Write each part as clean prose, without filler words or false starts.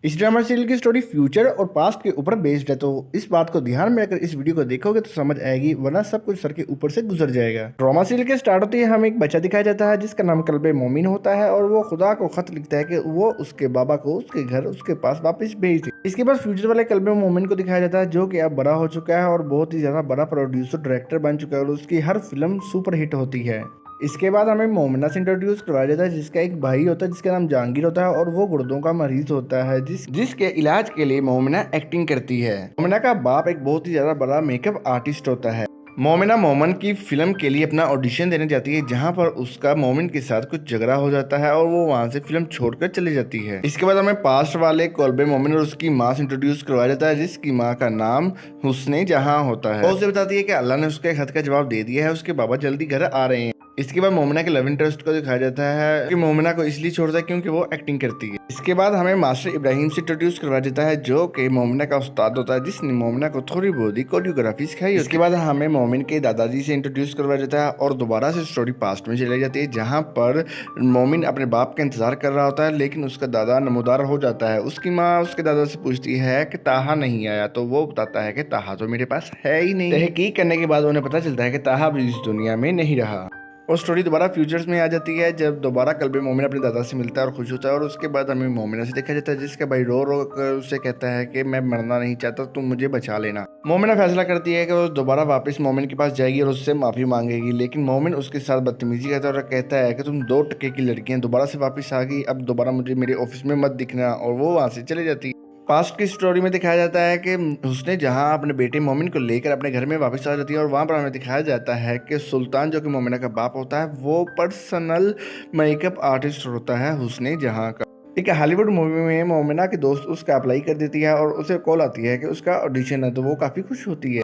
इस drama serial की story future और पास्ट के ऊपर बेस्ड है, तो इस बात को ध्यान में रखकर इस वीडियो को देखोगे तो समझ आएगी, वरना सब कुछ सर के ऊपर से गुजर जाएगा। ड्रामा सीरियल के स्टार्ट होते ही हमें एक बच्चा दिखाया जाता है जिसका नाम कल्बे मोमिन होता है और वो खुदा को खत लिखता है कि वो उसके बाबा को उसके घर उसके पास वापस भेज दे। इसके बाद फ्यूचर वाले कल्बे मोमिन को दिखाया जाता है जो कि अब बड़ा हो चुका है और बहुत ही ज्यादा बड़ा प्रोड्यूसर डायरेक्टर बन चुका है और उसकी हर फिल्म सुपर हिट होती है। इसके बाद हमें मोमिना से इंट्रोड्यूस करवाया जाता है जिसका एक भाई होता है जिसका नाम जहांगीर होता है और वो गुर्दों का मरीज होता है जिसके इलाज के लिए मोमिना एक्टिंग करती है। मोमिना का बाप एक बहुत ही ज्यादा बड़ा मेकअप आर्टिस्ट होता है। मोमिना मोमन की फिल्म के लिए अपना ऑडिशन देने जाती है जहां पर उसका मोमिन के साथ कुछ झगड़ा हो जाता है और वो वहां से फिल्म छोड़कर चली जाती है। इसके बाद हमें पास्ट वाले कल्बे मोमिन और उसकी माँ से इंट्रोड्यूस करवाया जाता है जिसकी माँ का नाम हुस्ने जहां होता है। वो उसे बताती है कि अल्लाह ने उसके खत का जवाब दे दिया है, उसके बाबा जल्दी घर आ रहे हैं। इसके बाद मोमिना के लव इंटरेस्ट को दिखाया जाता है कि मोमिना को इसलिए छोड़ता है क्योंकि वो एक्टिंग करती है। इसके बाद हमें मास्टर इब्राहिम से इंट्रोड्यूस करवाया जाता है जो कि मोमिना का उस्ताद होता है जिसने मोमिना को थोड़ी बहुत ही कोरियोग्राफी सिखाई। इसके बाद हमें मोमिन के दादाजी से इंट्रोड्यूस करवाया जाता है और दोबारा से स्टोरी पास्ट में चली जाती है जहाँ पर मोमिन अपने बाप का इंतजार कर रहा होता है लेकिन उसका दादा नमोदार हो जाता है। उसकी माँ उसके दादा से पूछती है कि ताहा नहीं आया, तो वो बताता है कि ताहा तो मेरे पास है ही नहीं। तहकीक करने के बाद उन्हें पता चलता है कि ताहा भी इस दुनिया में नहीं रहा और स्टोरी दोबारा फ्यूचर्स में आ जाती है जब दोबारा कल्बे मोमिन अपने दादा से मिलता है और खुश होता है और उसके बाद हमें मोमिना से देखा जाता है जिसका भाई रो रो कर उससे कहता है कि मैं मरना नहीं चाहता, तुम मुझे बचा लेना। मोमिना फैसला करती है कि वो दोबारा वापस मोमिन के पास जाएगी और उससे माफी मांगेगी, लेकिन मोमिन उसके साथ बदतमीजी करता है और कहता है कि तुम 2 टके की लड़कियां दोबारा से वापस आ गई, अब दोबारा मुझे मेरे ऑफिस में मत दिखना, और वो वहां से चली जाती है। पास्ट की स्टोरी में दिखाया जाता है कि उसने जहां अपने बेटे मोमिन को लेकर अपने घर में वापस आ जाती है और वहां पर हमें दिखाया जाता है कि सुल्तान जो कि मोमिना का बाप होता है वो पर्सनल मेकअप आर्टिस्ट होता है हुस्ने जहां का। एक हॉलीवुड मूवी में मोमिना की दोस्त उसका अप्लाई कर देती है और उसे कॉल आती है कि उसका ऑडिशन है, तो वो काफ़ी खुश होती है।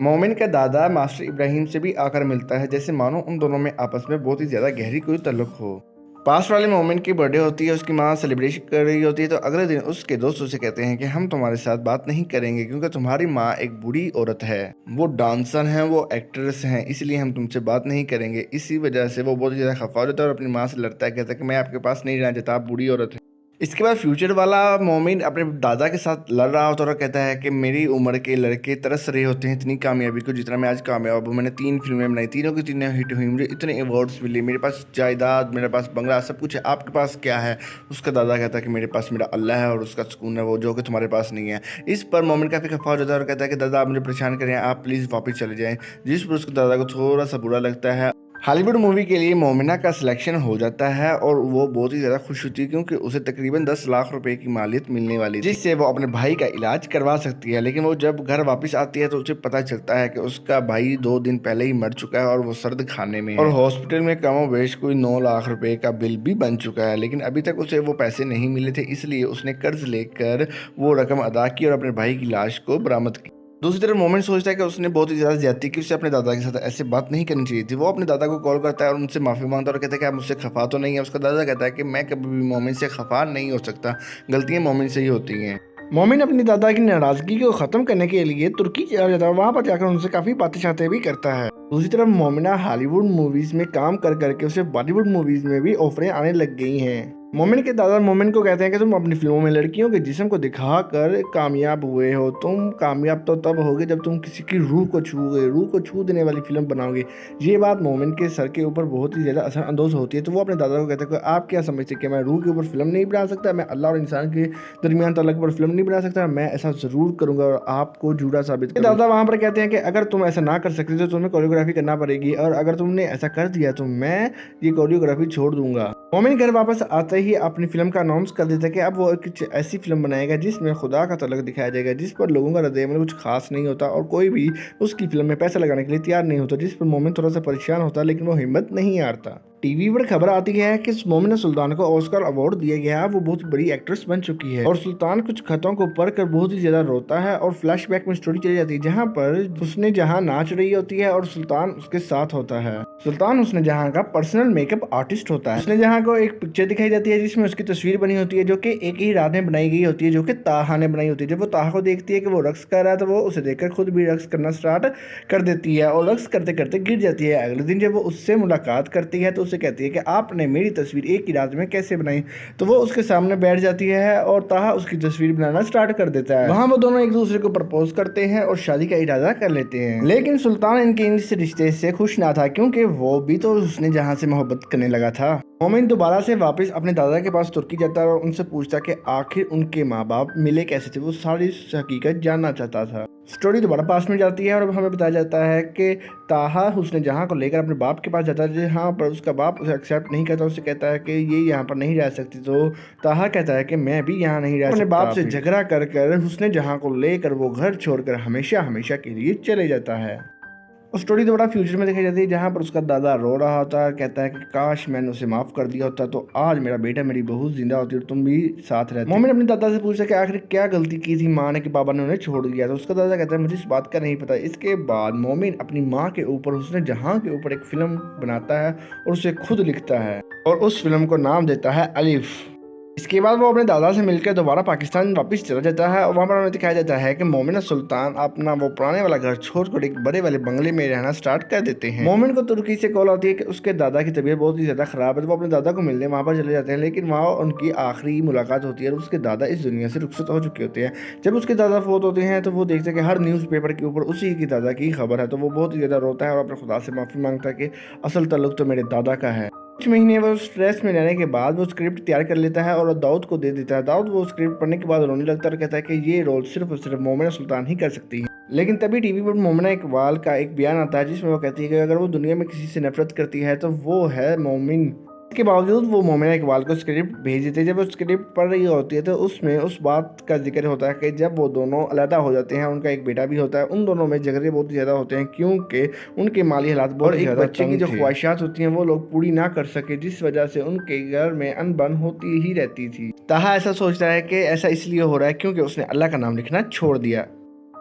मोमिन का दादा मास्टर इब्राहिम से भी आकर मिलता है जैसे मानो उन दोनों में आपस में बहुत ही ज़्यादा गहरी कोई ताल्लुक हो। पास्ट वाले मोमिन की बर्थडे होती है, उसकी माँ सेलिब्रेशन कर रही होती है, तो अगले दिन उसके दोस्त उसे कहते हैं कि हम तुम्हारे साथ बात नहीं करेंगे क्योंकि तुम्हारी माँ एक बूढ़ी औरत है, वो डांसर हैं, वो एक्ट्रेस हैं, इसलिए हम तुमसे बात नहीं करेंगे। इसी वजह से वो बहुत ही ज़्यादा खफा हो जाता है और अपनी माँ से लड़ता है, कहता है कि मैं आपके पास नहीं रहना चाहता, आप बूढ़ी औरत है। इसके बाद फ्यूचर वाला मोमिन अपने दादा के साथ लड़ रहा होता है और कहता है कि मेरी उम्र के लड़के तरस रहे होते हैं इतनी कामयाबी को जितना मैं आज कामयाब हूँ। मैंने 3 फिल्में बनाई, तीनों की तीनों हिट हुई, मुझे इतने अवार्ड्स मिले, मेरे पास जायदाद, मेरे पास बंगला, सब कुछ है, आपके पास क्या है? उसका दादा कहता है कि मेरे पास मेरा अल्लाह है और उसका सुकून है, वो जो कि तुम्हारे पास नहीं है। इस पर मोमिन काफ़ी खफा हो जाता है और कहता है कि दादा आप मुझे परेशान करें, आप प्लीज़ वापस चले जाएँ। जिस पर उसके दादा को थोड़ा सा बुरा लगता है। हॉलीवुड मूवी के लिए मोमिना का सिलेक्शन हो जाता है और वो बहुत ही ज़्यादा खुश होती है क्योंकि उसे तकरीबन 10 लाख रुपए की मालियत मिलने वाली थी जिससे वो अपने भाई का इलाज करवा सकती है। लेकिन वो जब घर वापस आती है तो उसे पता चलता है कि उसका भाई 2 दिन पहले ही मर चुका है और वो सर्द खाने में है और हॉस्पिटल में कमोबेश कोई 9 लाख रुपए का बिल भी बन चुका है, लेकिन अभी तक उसे वो पैसे नहीं मिले थे, इसलिए उसने कर्ज लेकर वो रकम अदा की और अपने भाई की लाश को बरामद की। दूसरी तरफ मोमिन सोचता है कि उसने बहुत ही ज़्यादा ज्यादती की, उसे अपने दादा के साथ ऐसे बात नहीं करनी चाहिए थी। वो अपने दादा को कॉल करता है और उनसे माफ़ी मांगता है और कहता है कि आप मुझसे खफा तो नहीं है। उसका दादा कहता है कि मैं कभी भी मोमिन से खफा नहीं हो सकता, गलतियाँ मोमिन से ही होती हैं। मोमिन अपनी दादा की नाराजगी को खत्म करने के लिए तुर्की चला जाता है और वहाँ पर जाकर उनसे काफ़ी बातें शातें भी करता है। दूसरी तरफ मोमिना हॉलीवुड मूवीज़ में काम कर करके उसे बॉलीवुड मूवीज़ में भी ऑफरें आने लग गई हैं। मोमिन के दादा मोमिन को कहते हैं कि तुम अपनी फिल्मों में लड़कियों के जिस्म को दिखाकर कामयाब हुए हो, तुम कामयाब तो तब होगे जब तुम किसी की रूह को छूओगे, रूह को छू देने वाली फिल्म बनाओगे। ये बात मोमिन के सर के ऊपर बहुत ही ज़्यादा असरअंदाज होती है, तो वो अपने दादा को कहते हैं कि आप क्या समझते हैं कि मैं रूह के ऊपर फिल्म नहीं बना सकता, मैं अल्लाह और इंसान के दरमियान ताल्लुक पर फिल्म नहीं बना सकता, मैं ऐसा ज़रूर करूँगा और आपको झूठा साबित करूँगा। दादा वहाँ पर कहते हैं कि अगर तुम ऐसा ना कर सकते तो तुम्हें कोरियोग्राफी करना पड़ेगी और अगर तुमने ऐसा कर दिया तो मैं ये कोरियोग्राफी छोड़ दूंगा। मोमिन घर वापस आते ही अपनी फिल्म का अनाउंस कर देता है कि अब वो कुछ ऐसी फिल्म बनाएगा जिसमें खुदा का ताल्लुक दिखाया जाएगा, जिस पर लोगों का रद्द-ए-अमल कुछ खास नहीं होता और कोई भी उसकी फिल्म में पैसा लगाने के लिए तैयार नहीं होता, जिस पर मोमिन थोड़ा सा परेशान होता है लेकिन वो हिम्मत नहीं हारता। टीवी पर खबर आती है कि मोमिना सुल्तान को ऑस्कर अवार्ड दिया गया है, वो बहुत बड़ी एक्ट्रेस बन चुकी है और सुल्तान कुछ खतों को पढ़कर बहुत ही ज्यादा रोता है और फ्लैशबैक में स्टोरी चली जाती है जहाँ पर उसने जहाँ नाच रही होती है और सुल्तान उसके साथ होता है। सुल्तान हुस्न जहां का पर्सनल मेकअप आर्टिस्ट होता है। हुस्न जहां को एक पिक्चर दिखाई जाती है जिसमें उसकी तस्वीर बनी होती है जो कि एक ही रात में बनाई गई होती है, जो कि ताहा ने बनाई होती है। जब वो ताहा को देखती है कि वो रक्स कर रहा है तो वो उसे देखकर खुद भी रक्स करना स्टार्ट कर देती है और रक्स करते करते गिर जाती है। अगले दिन जब वो उससे मुलाकात करती है तो उसे कहती है कि आपने मेरी तस्वीर एक ही रात में कैसे बनाई, तो वो उसके सामने बैठ जाती है और ताहा उसकी तस्वीर बनाना स्टार्ट कर देता है। वहाँ वो दोनों एक दूसरे को प्रपोज करते हैं और शादी का इरादा कर लेते हैं। लेकिन सुल्तान इनके इस रिश्ते से खुश ना था क्योंकि वो भी तो उसने जहां से मोहब्बत करने लगा था। मोमिन दोबारा से वापस अपने दादा के पास तुर्की जाता है और उनसे पूछता कि आखिर उनके माँ बाप मिले कैसे थे। वो सारी हकीकत जानना चाहता था। स्टोरी दोबारा पास में जाती है और अब हमें बताया जाता है कि ताहा हुस्न जहां को लेकर अपने बाप के पास जाता है, जहां पर उसका बाप उसे एक्सेप्ट नहीं करता। उसे कहता है कि ये यहाँ पर नहीं रह सकती। तो ताहा कहता है कि मैं भी यहाँ नहीं रह सकता। अपने बाप से झगड़ा कर कर हुस्न जहां को लेकर वो घर छोड़कर हमेशा हमेशा के लिए चले जाता है। और स्टोरी दोबारा फ्यूचर में दिखाई जाती है जहाँ पर उसका दादा रो रहा होता है, कहता है कि काश मैंने उसे माफ़ कर दिया होता तो आज मेरा बेटा मेरी बहू जिंदा होती और तुम भी साथ रहते। मोमिन अपने दादा से पूछता है कि आखिर क्या गलती की थी माँ ने कि बाबा ने उन्हें छोड़ दिया। तो उसका दादा कहता है मुझे इस बात का नहीं पता। इसके बाद मोमिन अपनी माँ के ऊपर हुस्न जहां के ऊपर एक फिल्म बनाता है और उसे खुद लिखता है और उस फिल्म को नाम देता है अलिफ। इसके बाद वो अपने दादा से मिलकर दोबारा पाकिस्तान वापस चला जाता है और वहाँ पर हमें दिखाया जाता है कि मोमिन और सुल्तान अपना वो पुराने वाला घर छोड़कर एक बड़े वाले बंगले में रहना स्टार्ट कर देते हैं। मोमिन को तुर्की से कॉल आती है कि उसके दादा की तबीयत बहुत ही ज़्यादा ख़राब है। तो वो अपने दादा को मिलने वहाँ पर चले जाते हैं, लेकिन वहाँ उनकी आखिरी मुलाकात होती है और उसके दादा इस दुनिया से रुखसत हो चुके होते हैं। जब उसके दादा फोत होते हैं तो वो देखते हैं कि हर न्यूज़पेपर के ऊपर उसी की दादा की खबर है। तो वो बहुत ही ज़्यादा रोता है और अपने खुदा से माफ़ी मांगता है कि असल ताल्लुक तो मेरे दादा का है। कुछ महीने वो स्ट्रेस में रहने के बाद वो स्क्रिप्ट तैयार कर लेता है और दाऊद को दे देता है। दाऊद वो स्क्रिप्ट पढ़ने के बाद रोने लगता है और कहता है कि ये रोल सिर्फ और सिर्फ मोमिना सुल्तान ही कर सकती है। लेकिन तभी टीवी पर मोमिना इकबाल का एक बयान आता है जिसमें वो कहती है कि अगर वो दुनिया में किसी से नफरत करती है तो वो है मोमिन। इसके बावजूद वो मोमिना इकबाल को स्क्रिप्ट भेज देते हैं। जब वो स्क्रिप्ट पढ़ रही होती है तो उसमें उस बात का जिक्र होता है कि जब वो दोनों अलहदा हो जाते हैं, उनका एक बेटा भी होता है, उन दोनों में झगड़े बहुत ज़्यादा होते हैं क्योंकि उनके माली हालात बहुत ज़्यादा। बच्चे की जो ख्वाहिशात होती हैं वो लोग पूरी ना कर सके, जिस वजह से उनके घर में अनबन होती ही रहती थी। ताहा ऐसा सोचता है कि ऐसा इसलिए हो रहा है क्योंकि उसने अल्लाह का नाम लिखना छोड़ दिया।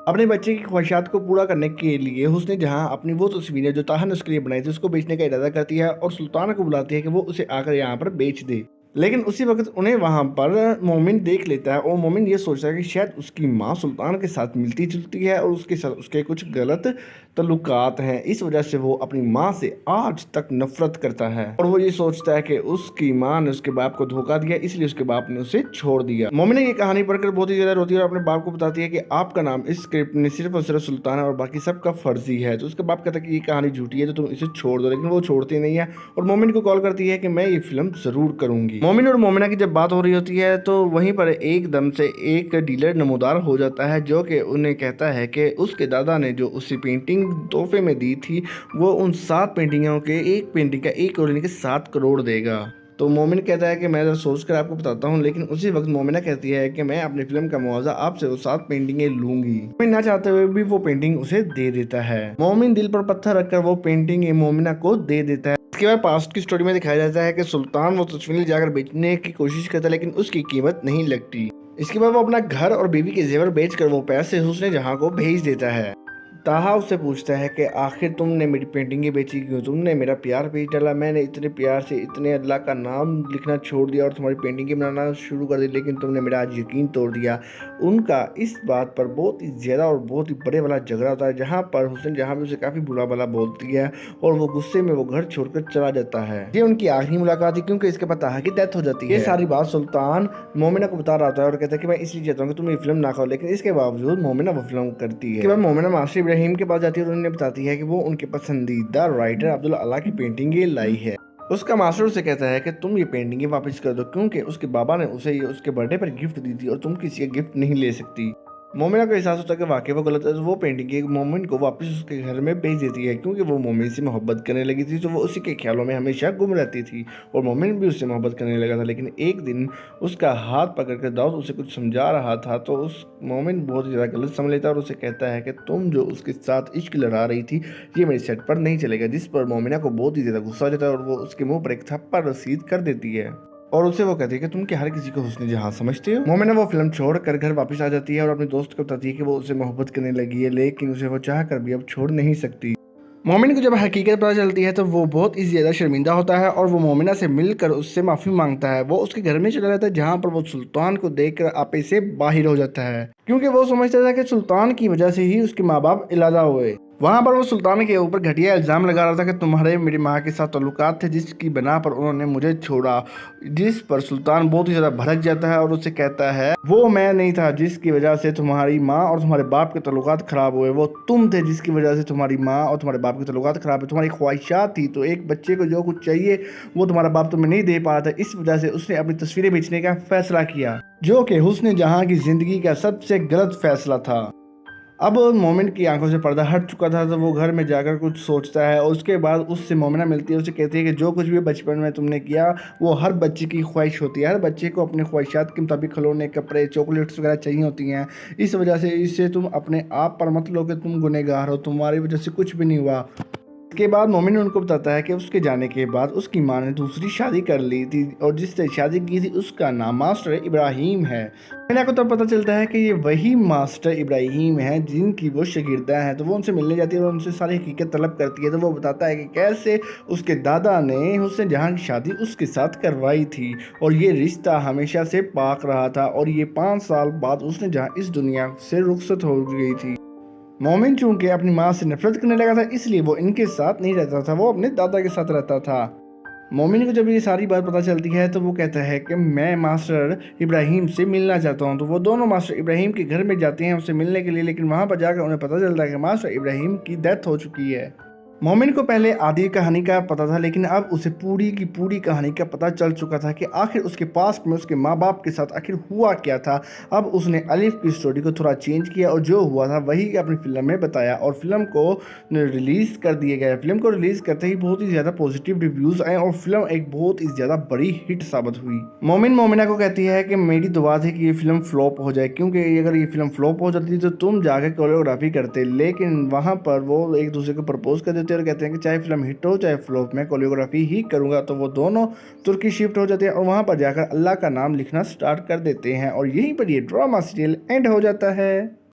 अपने बच्चे की ख्वाहिशात को पूरा करने के लिए हुस्न जहां अपनी वो तस्वीरें जो ताहा ने उसके लिए बनाई थी उसको बेचने का इरादा करती है और सुल्तान को बुलाती है कि वो उसे आकर यहाँ पर बेच दे। लेकिन उसी वक्त उन्हें वहाँ पर मोमिन देख लेता है और मोमिन ये सोचता है कि शायद उसकी माँ सुल्तान के साथ मिलती जुलती है और उसके साथ उसके कुछ गलत तल्लुकात हैं। इस वजह से वो अपनी माँ से आज तक नफरत करता है और वो ये सोचता है कि उसकी माँ ने उसके बाप को धोखा दिया, इसलिए उसके बाप ने उसे छोड़ दिया। मोमिन ये कहानी पढ़कर बहुत ही ज़्यादा रोती है और अपने बाप को बताती है कि आपका नाम इस स्क्रिप्ट में सिर्फ और सिर्फ सुल्तान है और बाकी सबका फर्जी है। तो उसका बाप कहता है कि ये कहानी झूठी है तो तुम इसे छोड़ दो, लेकिन वो छोड़ती नहीं है और मोमिन को कॉल करती है कि मैं ये फिल्म ज़रूर करूँगी। मोमिन और मोमिना की जब बात हो रही होती है तो वहीं पर एकदम से एक डीलर नमूदार हो जाता है जो कि उन्हें कहता है कि उसके दादा ने जो उसी पेंटिंग तोहफे में दी थी वो उन 7 पेंटिंगों के एक पेंटिंग का 1 करोड़ के 7 करोड़ देगा। तो मोमिन कहता है कि मैं जरा सोच कर आपको बताता हूँ, लेकिन उसी वक्त मोमिना कहती है कि मैं अपनी फिल्म का मुआवजा आपसे वो 7 पेंटिंगें लूंगी। मोमिन ना चाहते हुए भी वो पेंटिंग उसे दे देता है। मोमिन दिल पर पत्थर रखकर वो पेंटिंग मोमिना को दे देता है। इसके बाद पास्ट की स्टोरी में दिखाया जाता है कि सुल्तान वो तस्वीर जाकर बेचने की कोशिश करता है लेकिन उसकी कीमत नहीं लगती। इसके बाद वो अपना घर और बीवी के जेवर बेचकर वो पैसे हुस्न जहां को भेज देता है। ताहा उससे पूछता है कि आखिर तुमने मेरी पेंटिंगें बेची क्यों, तुमने मेरा प्यार बेच डाला, मैंने इतने प्यार से इतने अल्लाह का नाम लिखना छोड़ दिया और तुम्हारी पेंटिंगें बनाना शुरू कर दी, लेकिन तुमने मेरा आज यकीन तोड़ दिया। उनका इस बात पर बहुत ही ज़्यादा और बहुत ही बड़े वाला झगड़ा होता है जहाँ पर हुस्न जहाँ भी उसे काफ़ी बुरा भला बोलती है और वो गुस्से में वो घर छोड़कर चला जाता है। ये उनकी आखिरी मुलाकात थी क्योंकि इसके बाद ताहा की डेथ हो जाती है। ये सारी बात सुल्तान मोमिना को बता रहा था और कहता है कि मैं इसलिए चाहता हूँ कि तुम ये फिल्म ना करो, लेकिन इसके बावजूद मोमिना वो फिल्म करती है। इसके बाद मोमिना मास्टर इब्राहिम के पास जाती है और उन्हें बताती है कि वो उनके पसंदीदा राइटर अब्दुल अला की पेंटिंगें लाई है। उसका मास्टर उसे कहता है कि तुम ये पेंटिंगें वापस कर दो क्योंकि उसके बाबा ने उसे ये उसके बर्थडे पर गिफ्ट दी थी और तुम किसी का गिफ्ट नहीं ले सकती। मोमिना को एहसास होता है कि वाकई वो गलत है, तो वो पेंटिंग मोमिन को वापस उसके घर में भेज देती है क्योंकि वो मोमिन से मोहब्बत करने लगी थी, तो वो उसी के ख्यालों में हमेशा गुम रहती थी और मोमिन भी उससे मोहब्बत करने लगा था। लेकिन एक दिन उसका हाथ पकड़कर दाऊद उसे कुछ समझा रहा था तो उस मोमिन बहुत ज़्यादा गलत समझ लेता है और उसे कहता है कि तुम जो उसके साथ इश्क लड़ा रही थी ये मेरे सेट पर नहीं चलेगा, जिस पर मोमिना को बहुत ही ज़्यादा गुस्सा आ जाता है और वो उसके मुँह पर एक थप्पड़ रसीद कर देती है और उसे वो कहती है कि तुम क्या हर किसी को हुस्न जहां समझते हो। मोमिना वो फिल्म छोड़कर घर वापस आ जाती है और अपने दोस्त को बताती है कि वो उसे मोहब्बत करने लगी है, लेकिन उसे वो चाह कर भी अब छोड़ नहीं सकती। मोमिन को जब हकीकत पता चलती है तो वो बहुत ही ज़्यादा शर्मिंदा होता है और वो मोमिना से मिलकर उससे माफ़ी मांगता है। वो उसके घर में चला जाता है जहाँ पर वो सुल्तान को देखकर आपे से बाहिर हो जाता है, क्योंकि वो समझता था कि सुल्तान की वजह से ही उसके माँ बाप इलाजा हुए। वहाँ पर वो सुल्तान के ऊपर घटिया इल्ज़ाम लगा रहा था कि तुम्हारे मेरी माँ के साथ ताल्लुकात थे जिसकी बना पर उन्होंने मुझे छोड़ा, जिस पर सुल्तान बहुत ही ज़्यादा भड़क जाता है और उससे कहता है वो मैं नहीं था जिसकी वजह से तुम्हारी माँ और तुम्हारे बाप के ताल्लुकात ख़राब हुए, वो तुम थे जिसकी वजह से तुम्हारी माँ और तुम्हारे बाप के ताल्लुकात ख़राब हुए। तुम्हारी ख्वाहिशात थी, तो एक बच्चे को जो कुछ चाहिए वो तुम्हारा बाप तुम्हें नहीं दे पा रहा था, इस वजह से उसने अपनी तस्वीरें बेचने का फैसला किया, जो कि हुस्न जहाँ की ज़िंदगी का सबसे गलत फैसला था। अब मोमिन की आंखों से पर्दा हट चुका था तो वो घर में जाकर कुछ सोचता है और उसके बाद उससे मोमिना मिलती है। उसे कहती है कि जो कुछ भी बचपन में तुमने किया वो हर बच्चे की ख्वाहिश होती है, हर बच्चे को अपने ख्वाहिशात के मुताबिक खिलौने, कपड़े, चॉकलेट्स वगैरह चाहिए होती हैं। इस वजह से इससे तुम अपने आप पर मत लो कि तुम गुनहगार हो, तुम्हारी वजह से कुछ भी नहीं हुआ। इसके बाद मोमिन उनको बताता है कि उसके जाने के बाद उसकी माँ ने दूसरी शादी कर ली थी और जिससे शादी की थी उसका नाम मास्टर इब्राहिम है। मोमिना को तब पता चलता है कि ये वही मास्टर इब्राहिम है जिनकी वो शागिर्दा हैं। तो वो उनसे मिलने जाती है और उनसे सारी हकीकत तलब करती है। तो वो बताता है कि कैसे उसके दादा ने हुस्न जहाँ की शादी उसके साथ करवाई थी और ये रिश्ता हमेशा से पाक रहा था और ये 5 साल बाद उसने जहाँ इस दुनिया से रुखसत हो गई थी। मोमिन चूंकि अपनी माँ से नफरत करने लगा था इसलिए वो इनके साथ नहीं रहता था, वो अपने दादा के साथ रहता था। मोमिन को जब ये सारी बात पता चलती है तो वो कहता है कि मैं मास्टर इब्राहिम से मिलना चाहता हूँ। तो वो दोनों मास्टर इब्राहिम के घर में जाते हैं उससे मिलने के लिए, लेकिन वहाँ पर जाकर उन्हें पता चलता है कि मास्टर इब्राहिम की डेथ हो चुकी है। मोमिन को पहले आधी कहानी का पता था, लेकिन अब उसे पूरी की पूरी कहानी का पता चल चुका था कि आखिर उसके पास में उसके माँ बाप के साथ आखिर हुआ क्या था। अब उसने अलिफ की स्टोरी को थोड़ा चेंज किया और जो हुआ था वही अपनी फिल्म में बताया और फिल्म को रिलीज़ कर दिया गया। फिल्म को रिलीज़ करते ही बहुत ही ज़्यादा पॉजिटिव रिव्यूज़ आए और फिल्म एक बहुत ही ज़्यादा बड़ी हिट साबित हुई। मोमिन मोमिना को कहती है कि मेरी दुआ थी कि ये फिल्म फ्लॉप हो जाए, क्योंकि अगर ये फिल्म फ्लॉप हो जाती तो तुम जाकर कोरियोग्राफी करते, लेकिन वहाँ पर वो एक दूसरे को प्रपोज कर देते और कहते हैं कि चाहे फिल्म हिट हो चाहे फ्लॉप मैं कोरियोग्राफी ही करूँगा। तो वो दोनों तुर्की शिफ्ट हो जाते हैं और वहाँ पर जाकर अल्लाह का नाम लिखना स्टार्ट कर देते हैं और यहीं पर ये ड्रामा सीरियल एंड हो जाता है।